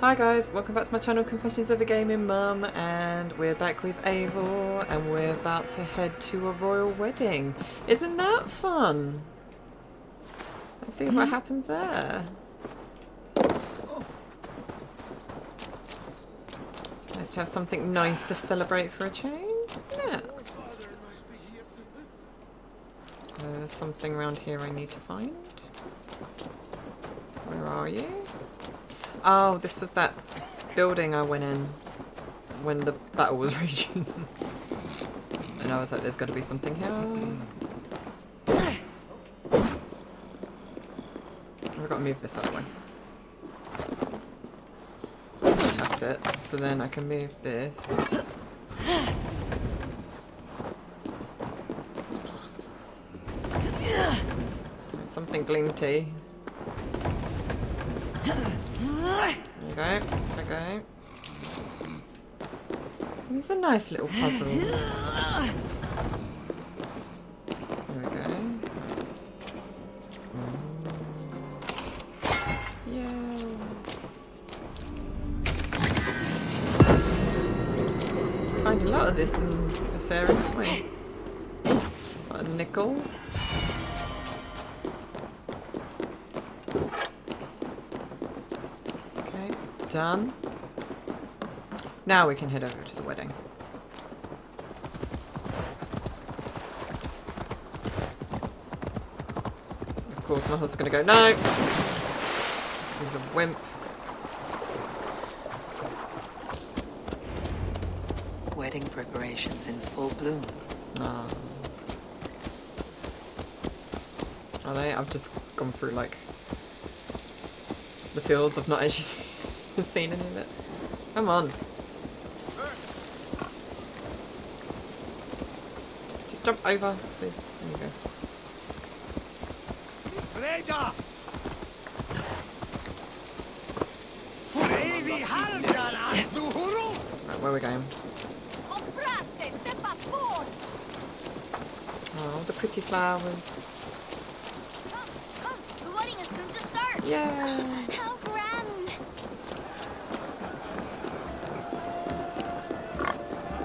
Hi guys, welcome back to my channel Confessions of a Gaming Mum, and we're back with Eivor and we're about to head to a royal wedding. Isn't that fun? Let's see what happens there. Nice to have something nice to celebrate for a change, isn't it? There's something around here I need to find. Where are you? Oh, this was that building I went in when the battle was raging. And I was like, there's got to be something here. I've got to move this that way. That's it. So then I can move this. Something glinty. There we go. It's a nice little puzzle. There we go. Yeah. Find a lot of this in this area, don't we? A lot of nickel. Okay, done. Now we can head over to the wedding. Of course, my horse is going to go, no! He's a wimp. Wedding preparations in full bloom. Oh. Are they? I've just gone through, like, the fields. I've not actually seen any of it. Come on. Just jump over, please. There you go. Right, where are we going? Oh, the pretty flowers. Come, the wedding is soon to start. Yeah. How grand.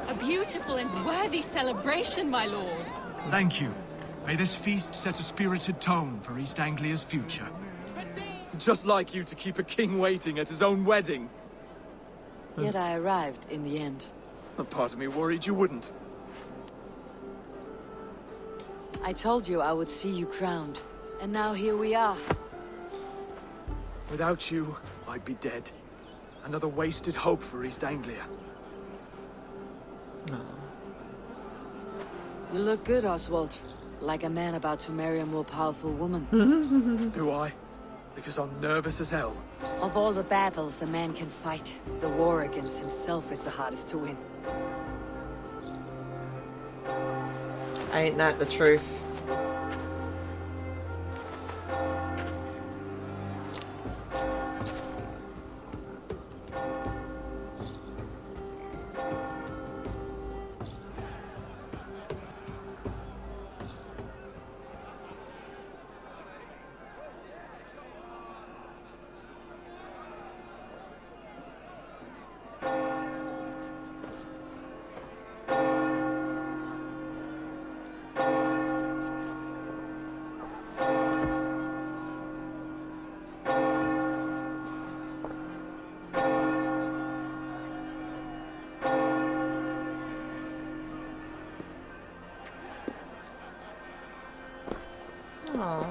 A beautiful and worthy celebration, my lord. Thank you. May this feast set a spirited tone for East Anglia's future. Just like you to keep a king waiting at his own wedding. Yet I arrived in the end. A part of me worried you wouldn't. I told you I would see you crowned, and now here we are. Without you, I'd be dead. Another wasted hope for East Anglia. You look good, Oswald. Like a man about to marry a more powerful woman. Do I? Because I'm nervous as hell. Of all the battles a man can fight, the war against himself is the hardest to win. Ain't that the truth? Aww.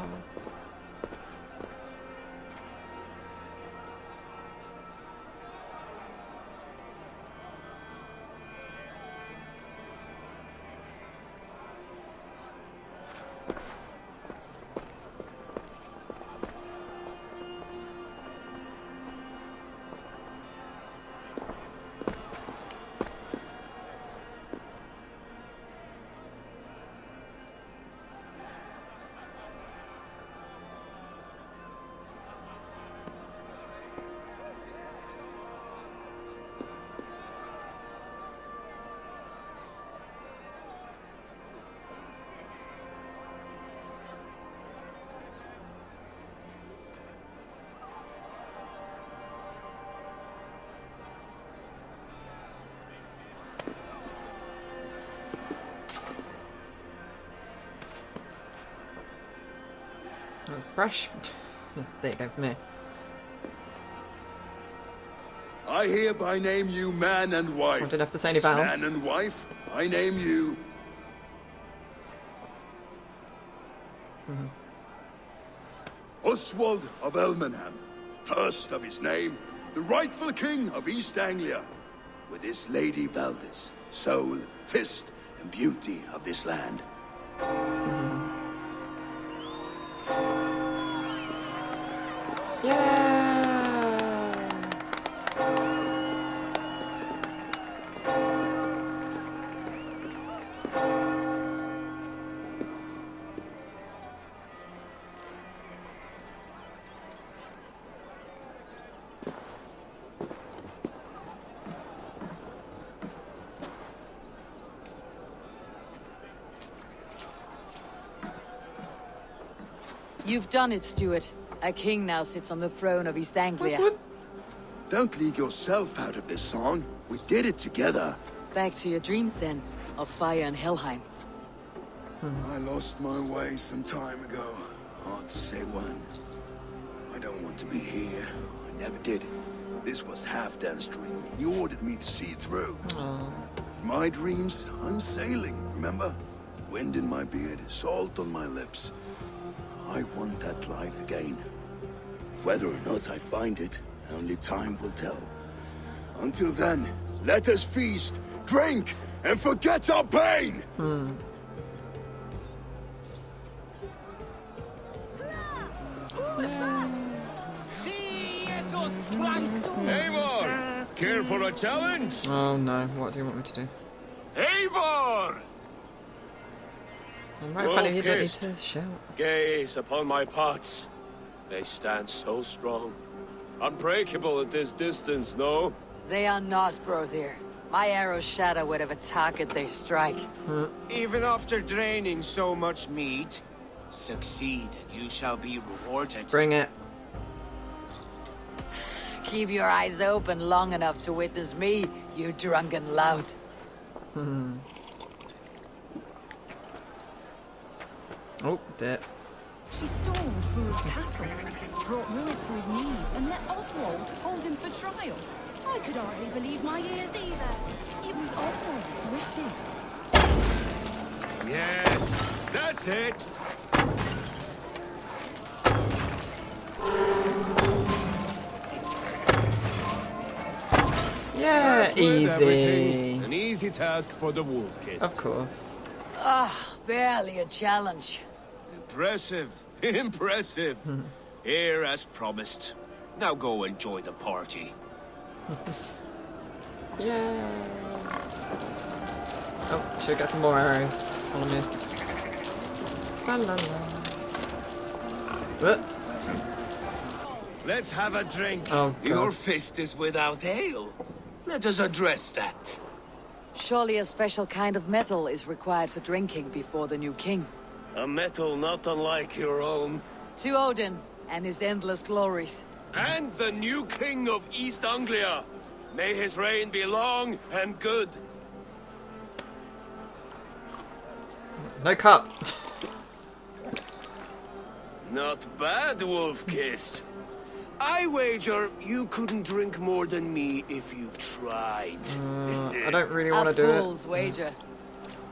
was brash. There you go, me. I hereby name you man and wife. I didn't have to say any As vowels. man and wife, I name you. Oswald of Elmenham, first of his name, the rightful king of East Anglia, with his lady Valdis, soul, fist, and beauty of this land. Yeah. You've done it, Stuart. A king now sits on the throne of East Anglia. Don't leave yourself out of this song. We did it together. Back to your dreams then, of fire and Helheim. I lost my way some time ago. Hard to say when. I don't want to be here. I never did. This was Halfdan's dream. He ordered me to see it through. My dreams, I'm sailing, remember? Wind in my beard, salt on my lips. I want that life again. Whether or not I find it, only time will tell. Until then, let us feast, drink, and forget our pain! Eivor! Care for a challenge? Oh no, what do you want me to do? Eivor! I'm right in front of you, don't need Wolf-kissed. to shout. Gaze upon my pots. They stand so strong. Unbreakable at this distance, no? They are not, Brother. My arrows shatter whatever target they strike. Even after draining so much meat, succeed and you shall be rewarded. Bring it. Keep your eyes open long enough to witness me, you drunken lout. Oh, dear. She stormed Boor's castle, brought Rurik to his knees, and let Oswald hold him for trial. I could hardly believe my ears either. It was Oswald's wishes. Yes, that's it! Yeah, As with everything, easy. an easy task for the wolf kiss. Of course. Ah, barely a challenge. Impressive. Impressive. Here as promised. Now go enjoy the party. Yeah. Oh, should get some more arrows. Follow me. La la la. What? Let's have a drink. Oh, God. Your fist is without ale. Let us address that. Surely a special kind of metal is required for drinking before the new king. A metal not unlike your own. To Odin and his endless glories. And the new king of East Anglia. May his reign be long and good. No cup. Not bad, wolf-kissed. I wager you couldn't drink more than me if you tried. I don't really want A to do fool's it. wager.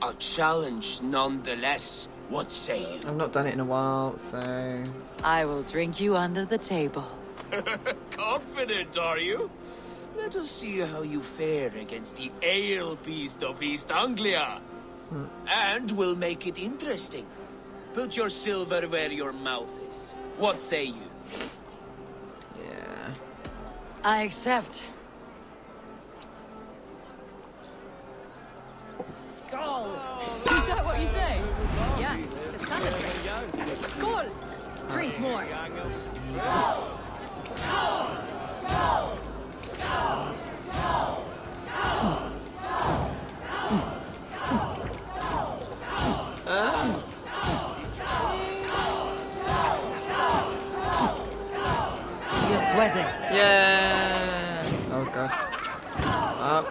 A challenge nonetheless. What say you? I've not done it in a while, so... I will drink you under the table. Confident, are you? Let us see how you fare against the ale beast of East Anglia. And we'll make it interesting. Put your silver where your mouth is. What say you? Yeah. I accept. Skull! Is that what you say? Yes, to celebrate. Skål! Drink more. You're sweating. Yeah. Oh, God. Up.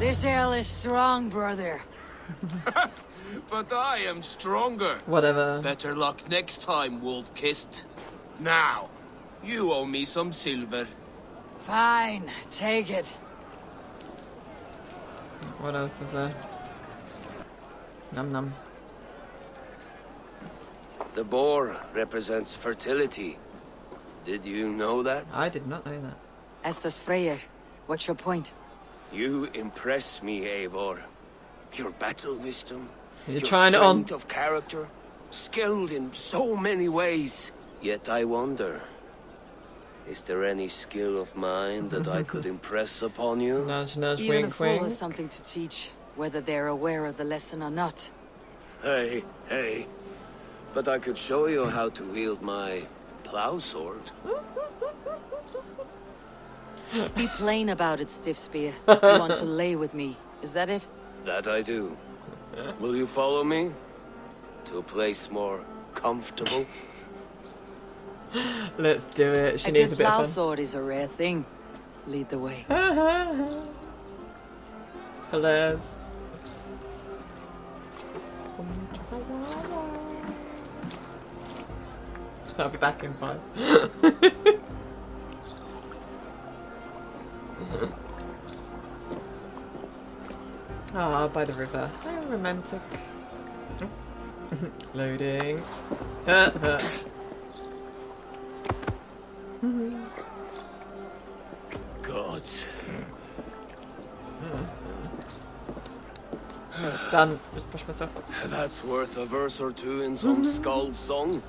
This ale is strong, brother. But I am stronger. Whatever. Better luck next time, Wolf-Kissed. Now, you owe me some silver. Fine, take it. What else is there? Num num. The boar represents fertility. Did you know that? I did not know that. Estes Freyr, what's your point? You impress me, Eivor. Your battle wisdom, You're your trying it on. strength of character, skilled in so many ways. Yet I wonder, is there any skill of mine that I could impress upon you? Nudge, nudge, Even a wink, fool wink. has something to teach, whether they're aware of the lesson or not. Hey, hey. But I could show you how to wield my plow sword. Be plain about it, Stiff Spear. You want to lay with me, is that it? That I do. Will you follow me? To a place more comfortable? Let's do it. She A needs good a bit plow of fun. sword is a rare thing. Lead the way. Hilarious. I'll be back in 5. Ah, by the river. How romantic. Loading. God. Done. Just push myself up. That's worth a verse or two in some skald's song.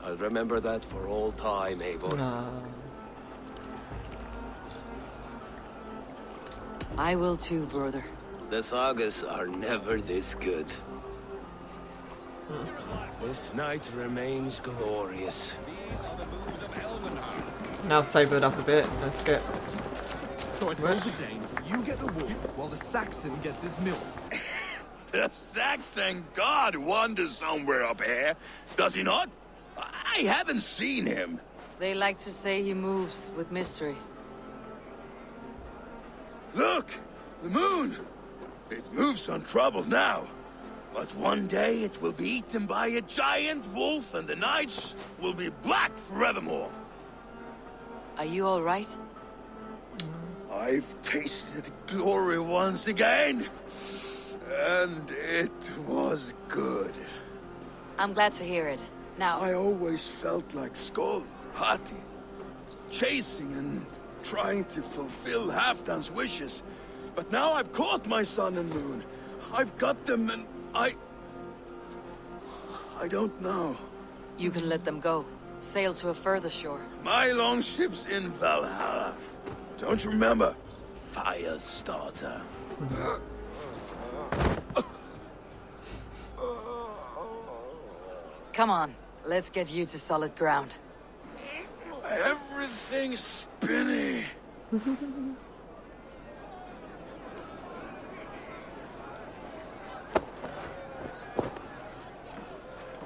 I'll remember that for all time, Eivor. Nah. I will too, brother. The sagas are never this good. This night remains glorious. Now sobered up a bit. Let's skip. So I told the Dane, you get the wool, while the Saxon gets his milk. The Saxon god wanders somewhere up here, does he not? I haven't seen him. They like to say he moves with mystery. Look! The moon! It moves untroubled now. But one day it will be eaten by a giant wolf and the nights will be black forevermore. Are you all right? I've tasted glory once again. And it was good. I'm glad to hear it. Now, I always felt like Skoll, Hati, chasing and trying to fulfill Halfdan's wishes. But now I've caught my sun and moon. I've got them and I don't know. you can let them go. Sail to a further shore. My longship's in Valhalla. Don't you remember? Firestarter. Come on, let's get you to solid ground. Everything's spinny.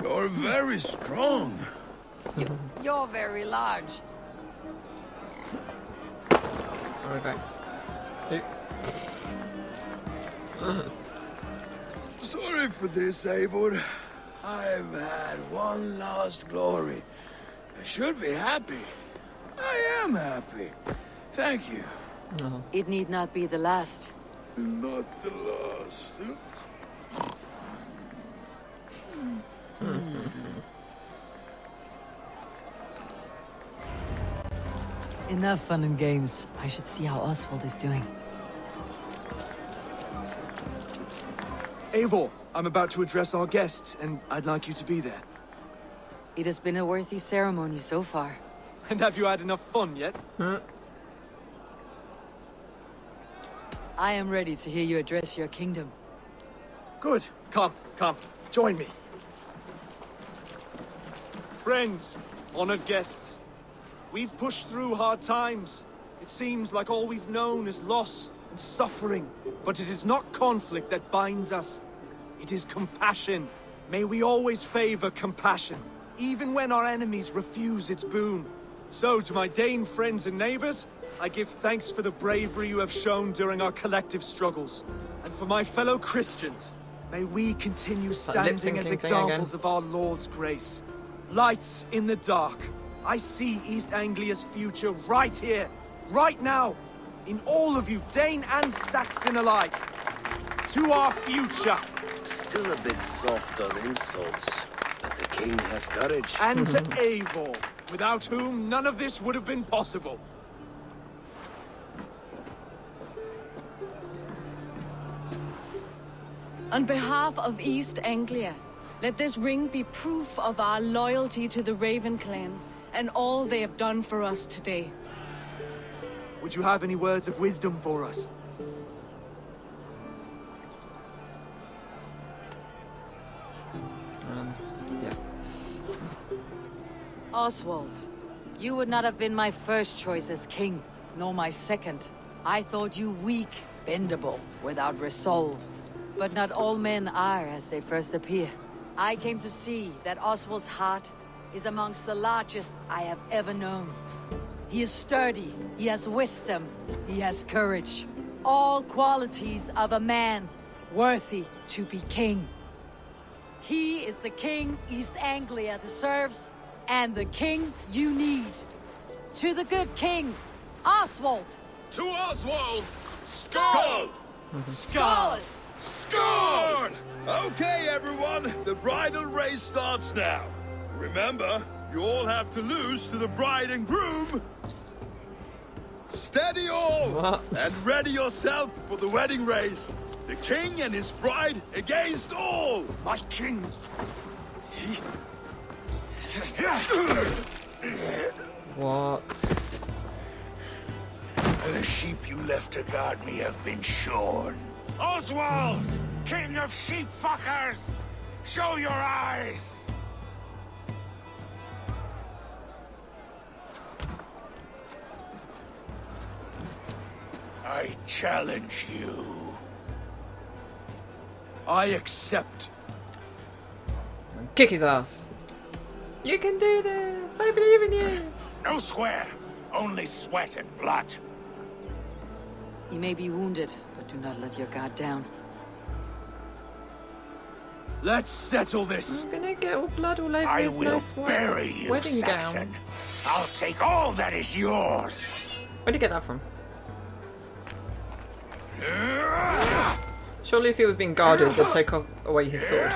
You're very strong. You're very large. Okay. Sorry for this, Eivor. I've had one last glory. I should be happy. I am happy. Thank you. Oh. It need not be the last. Not the last. Enough fun and games. I should see how Oswald is doing. Eivor, I'm about to address our guests, and I'd like you to be there. It has been a worthy ceremony so far. And have you had enough fun yet? I am ready to hear you address your kingdom. Good. Come, join me. Friends, honored guests, we've pushed through hard times. It seems like all we've known is loss and suffering. But it is not conflict that binds us. It is compassion. May we always favor compassion, even when our enemies refuse its boon. So, to my Dane friends and neighbors, I give thanks for the bravery you have shown during our collective struggles. And for my fellow Christians, may we continue standing as examples of our Lord's grace. Lights in the dark. I see East Anglia's future right here, right now, in all of you, Dane and Saxon alike. To our future. Still a bit soft on insults, but the king has courage. And to Eivor, without whom none of this would have been possible. On behalf of East Anglia, let this ring be proof of our loyalty to the Raven clan and all they have done for us today. Would you have any words of wisdom for us? Yeah. Oswald, you would not have been my first choice as king, nor my second. I thought you weak, bendable, without resolve. But not all men are as they first appear. I came to see that Oswald's heart is amongst the largest I have ever known. He is sturdy, he has wisdom, he has courage. All qualities of a man worthy to be king. He is the king East Anglia deserves, and the king you need. To the good king, Oswald! To Oswald! Skull! Skull! Scorn! Okay, everyone, the bridal race starts now. Remember, you all have to lose to the bride and groom. Steady all! What? And ready yourself for the wedding race. The king and his bride against all! My king! What? The sheep you left to guard me have been shorn. Oswald! King of sheep fuckers! Show your eyes! I challenge you. I accept. Kick his ass. You can do this. I believe in you. No square, only sweat and blood. He may be wounded, but do not let your guard down. Let's settle this. I'm gonna get all blood all over I his will nice bury you, wedding Saxon. gown. I'll take all that is yours. Where'd you get that from? Surely if he was being guarded, they'd take away his sword.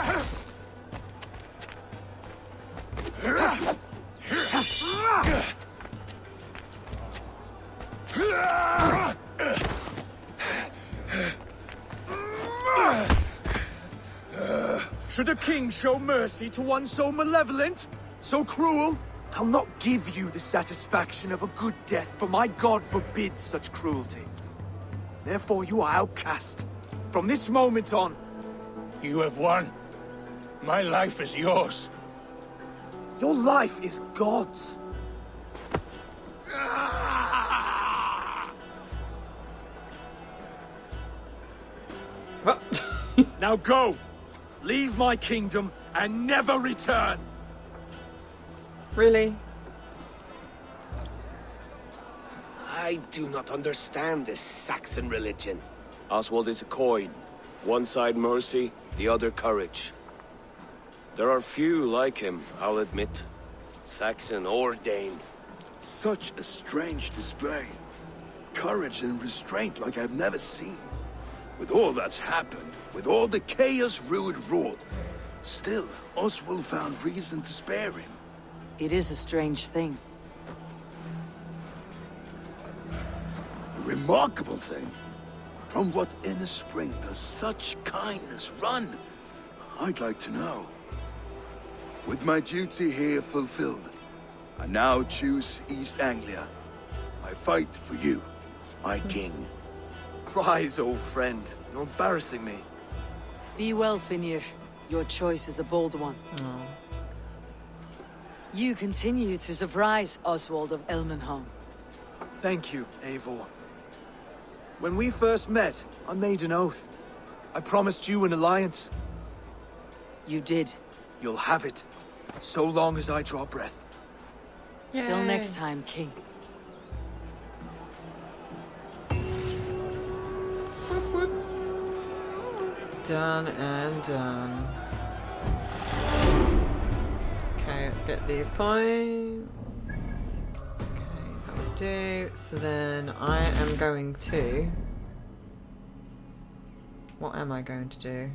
Should a king show mercy to one so malevolent? So cruel? I'll not give you the satisfaction of a good death, for my god forbids such cruelty. Therefore you are outcast. From this moment on. You have won. My life is yours. Your life is God's. What? Now go! Leave my kingdom and never return! Really? I do not understand this Saxon religion. Oswald is a coin. One side mercy, the other courage. There are few like him, I'll admit. Saxon or Dane. Such a strange display. Courage and restraint like I've never seen. With all that's happened, with all the chaos Rued wrought, still, Oswald found reason to spare him. It is a strange thing. A remarkable thing. From what inner spring does such kindness run? I'd like to know. With my duty here fulfilled, I now choose East Anglia. I fight for you, my king. Rise, old friend. You're embarrassing me. Be well, Finir. Your choice is a bold one. Oh. You continue to surprise Oswald of Elmenholm. Thank you, Eivor. When we first met, I made an oath. I promised you an alliance. You did. You'll have it, so long as I draw breath. Till next time, King. Done and done. Okay, let's get these points. Okay, that would do. So then I am going to... What am I going to do?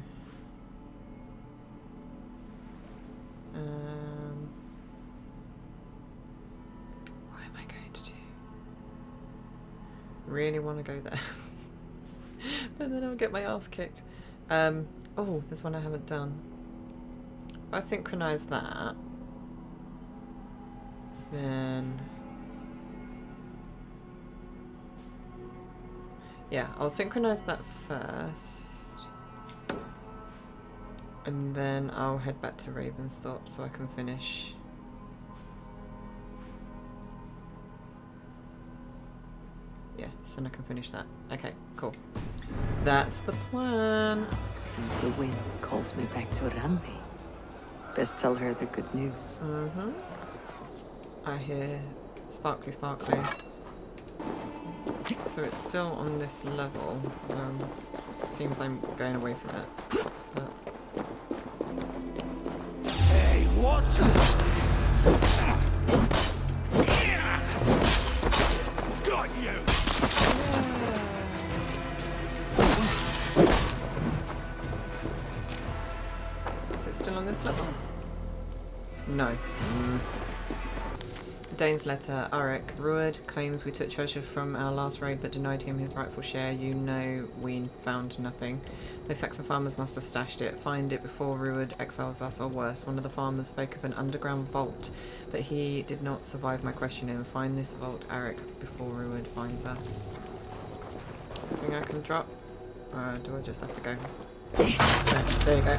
What am I going to do? Really want to go there. But then I'll get my ass kicked. Oh, there's one I haven't done. If I synchronize that, then... Yeah, I'll synchronize that first. And then I'll head back to Ravensthorpe so I can finish. Yeah, so I can finish that. Okay, cool. That's the plan. It seems the wind calls me back to Randi. Best tell her the good news. Mm-hmm. I hear sparkly sparkly. So it's still on this level. Seems I'm going away from it. But... Hey, what? Got you! Is it still on this level? No. Dane's letter. Arik, Ruud claims we took treasure from our last raid but denied him his rightful share. You know we found nothing. Those Saxon farmers must have stashed it. Find it before Ruud exiles us, or worse. One of the farmers spoke of an underground vault, but he did not survive my questioning. Find this vault, Arik, before Ruud finds us. Anything I can drop? Do I just have to go? There you go.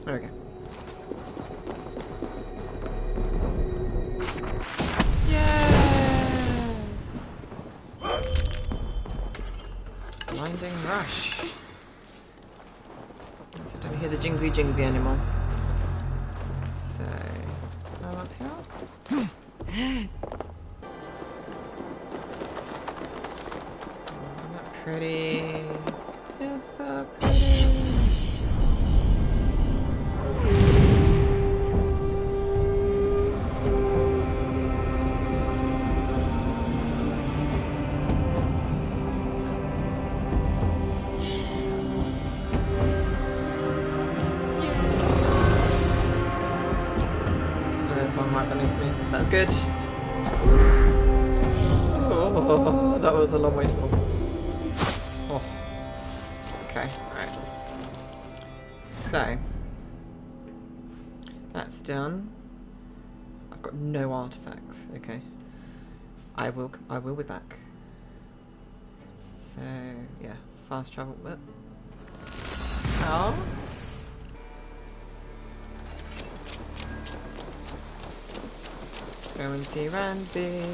There we go. Yeah! Blinding rush. So I don't hear the jingly jingly anymore. So, I'm up here. Isn't that pretty? Is that pretty? Right beneath me. Sounds good. Oh, that was a long way to fall. Oh. Okay, right. So that's done. I've got no artifacts. Okay. I will be back. So yeah, fast travel bit. Oh. Go and see Randy.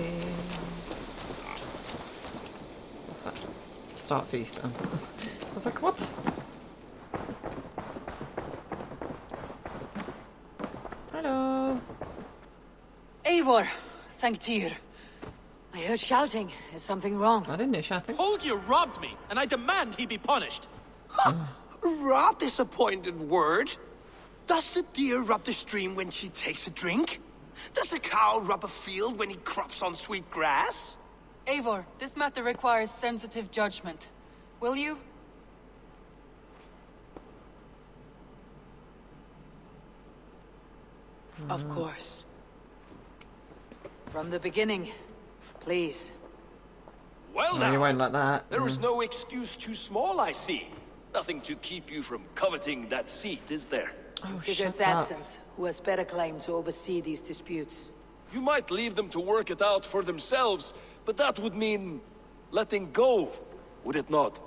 What's that? Start feast. I was like, what? Hello. Eivor, thank Tyr. I heard shouting. Is something wrong? I didn't hear shouting. Holger robbed me, and I demand he be punished. Rot disappointed word. Does the deer rub the stream when she takes a drink? Does a cow rub a field when he crops on sweet grass? Eivor, this matter requires sensitive judgment. Will you? Of course. From the beginning, please. Well No, you now, won't like that. there is no excuse too small, I see. Nothing to keep you from coveting that seat, is there? In Oh, Sigurd's shut up. absence, who has better claim to oversee these disputes? You might leave them to work it out for themselves, but that would mean letting go, would it not?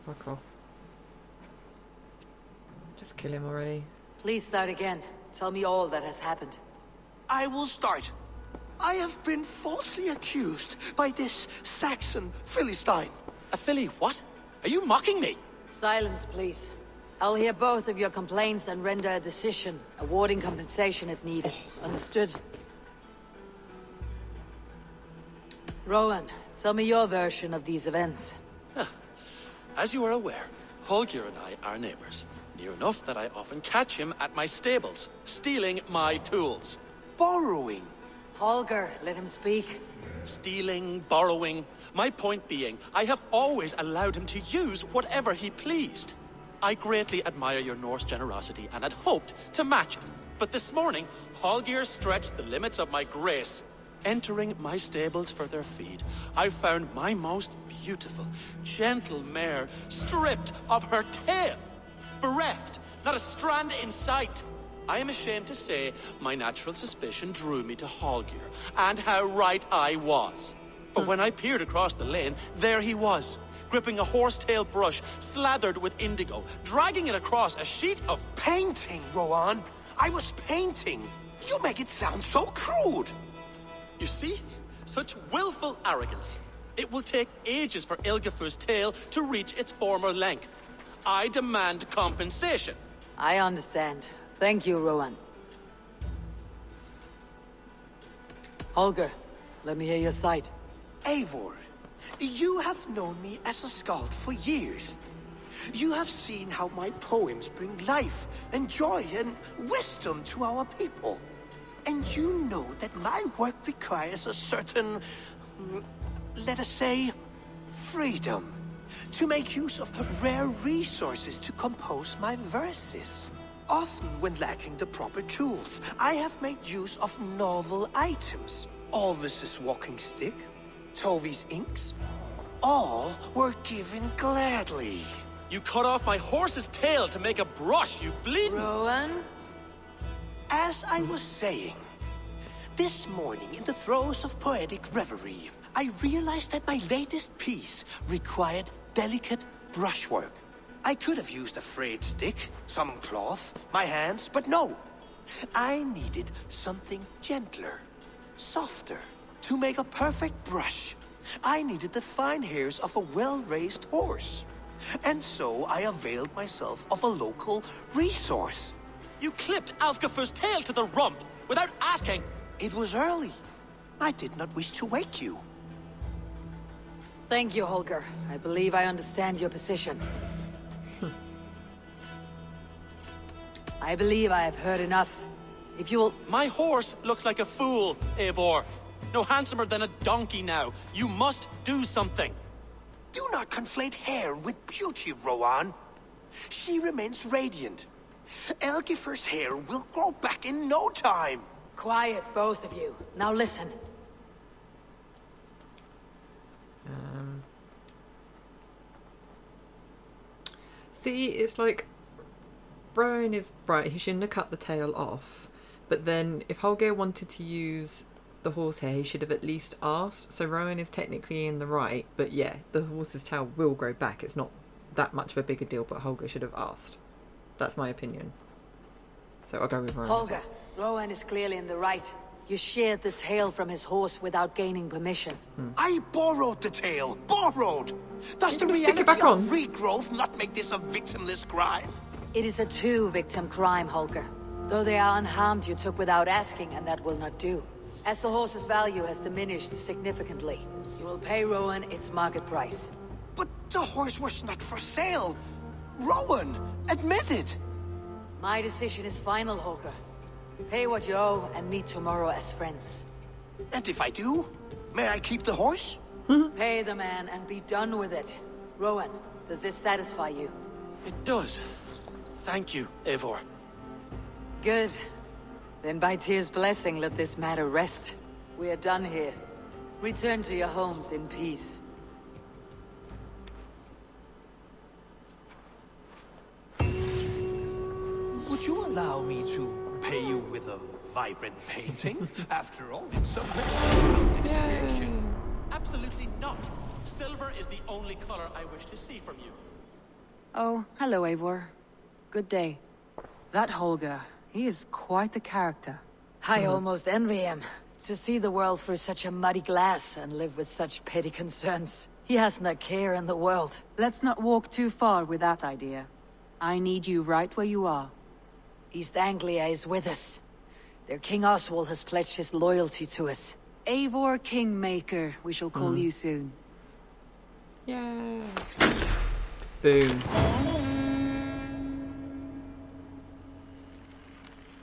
Fuck off. Just kill him already. Please start again. Tell me all that has happened. I will start. I have been falsely accused by this Saxon Philistine. A filly what? Are you mocking me? Silence, please. I'll hear both of your complaints and render a decision, awarding compensation if needed. Understood? Rowan, tell me your version of these events. As you are aware, Holger and I are neighbors. Near enough that I often catch him at my stables, stealing my tools. Borrowing. Holger, let him speak. Stealing, borrowing. My point being, I have always allowed him to use whatever he pleased. I greatly admire your Norse generosity and had hoped to match it. But this morning, Holger stretched the limits of my grace. Entering my stables for their feed, I found my most beautiful, gentle mare stripped of her tail. Bereft, not a strand in sight. I am ashamed to say my natural suspicion drew me to Holger, and how right I was. For when I peered across the lane, there he was, gripping a horsetail brush slathered with indigo, dragging it across a sheet of Painting, Rowan. I was painting. You make it sound so crude. You see? Such willful arrogance. It will take ages for Ilgafur's tail to reach its former length. I demand compensation. I understand. Thank you, Rowan. Holger, let me hear your side. Eivor, you have known me as a skald for years. You have seen how my poems bring life and joy and wisdom to our people. And you know that my work requires a certain, let us say, freedom. To make use of rare resources to compose my verses. Often when lacking the proper tools, I have made use of novel items. Alvis's walking stick, Tovi's inks, all were given gladly. You cut off my horse's tail to make a brush, you bleeding... Rowan? As I was saying, this morning in the throes of poetic reverie, I realized that my latest piece required delicate brushwork. I could have used a frayed stick, some cloth, my hands, but no. I needed something gentler, softer. To make a perfect brush, I needed the fine hairs of a well-raised horse. And so I availed myself of a local resource. You clipped Alfgafur's tail to the rump, without asking. It was early. I did not wish to wake you. Thank you, Holger. I believe I understand your position. I believe I have heard enough. If you will... My horse looks like a fool, Eivor. No handsomer than a donkey now. You must do something. Do not conflate hair with beauty, Rowan. She remains radiant. Elgifur's hair will grow back in no time. Quiet, both of you. Now listen. See, it's like... Rowan is right, he shouldn't have cut the tail off. But then, if Holger wanted to use the horsehair, he should have at least asked. So Rowan is technically in the right, but yeah, the horse's tail will grow back. It's not that much of a bigger deal, but Holger should have asked. That's my opinion. So I'll go with Rowan. Holger, Rowan is clearly in the right. You sheared the tail from his horse without gaining permission. I borrowed the tail. Borrowed! Does the Stick it back reality on. of regrowth not make this a victimless crime? It is a two-victim crime, Holger. Though they are unharmed, you took without asking, and that will not do. As the horse's value has diminished significantly, you will pay Rowan its market price. But the horse was not for sale. Rowan, admit it. My decision is final, Holger. Pay what you owe and meet tomorrow as friends. And if I do, may I keep the horse? Pay the man and be done with it. Rowan, does this satisfy you? It does. Thank you, Eivor. Good. Then by Tyr's blessing, let this matter rest. We are done here. Return to your homes in peace. Would you allow me to pay you with a vibrant painting? After all, it's so much in its creation. Absolutely not. Silver is the only color I wish to see from you. Oh, hello, Eivor. Good day. That Holger, he is quite the character. I almost envy him. To see the world through such a muddy glass and live with such petty concerns. He hasn't a care in the world. Let's not walk too far with that idea. I need you right where you are. East Anglia is with us. Their King Oswald has pledged his loyalty to us. Eivor Kingmaker, we shall call you soon. Yay. Boom.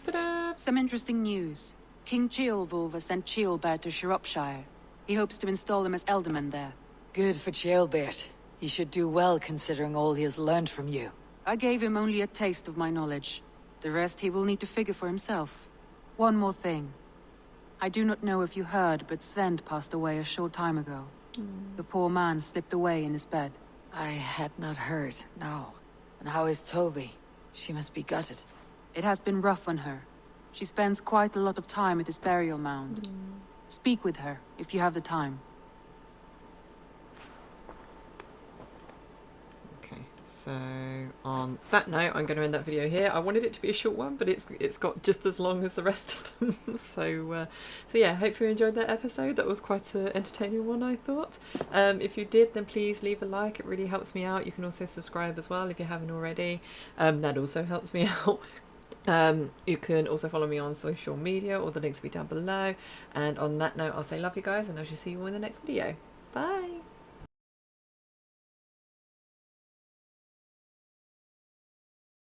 Ta-da! Some interesting news. King Ceolwulf has sent Ceolbert to Shropshire. He hopes to install him as Ealdorman there. Good for Ceolbert. He should do well considering all he has learned from you. I gave him only a taste of my knowledge. The rest he will need to figure for himself. One more thing. I do not know if you heard, but Sven passed away a short time ago. The poor man slipped away in his bed. I had not heard, no. And how is Tovi? She must be gutted. It has been rough on her. She spends quite a lot of time at his burial mound. Speak with her, if you have the time. Okay, so on that note, I'm going to end that video here. I wanted it to be a short one, but it's got just as long as the rest of them. So yeah, hope you enjoyed that episode. That was quite an entertaining one, I thought. If you did, then please leave a like. It really helps me out. You can also subscribe as well if you haven't already. That also helps me out. You can also follow me on social media, or the links will be down below. And on that note, I'll say love you guys, and I shall see you all in the next video. Bye!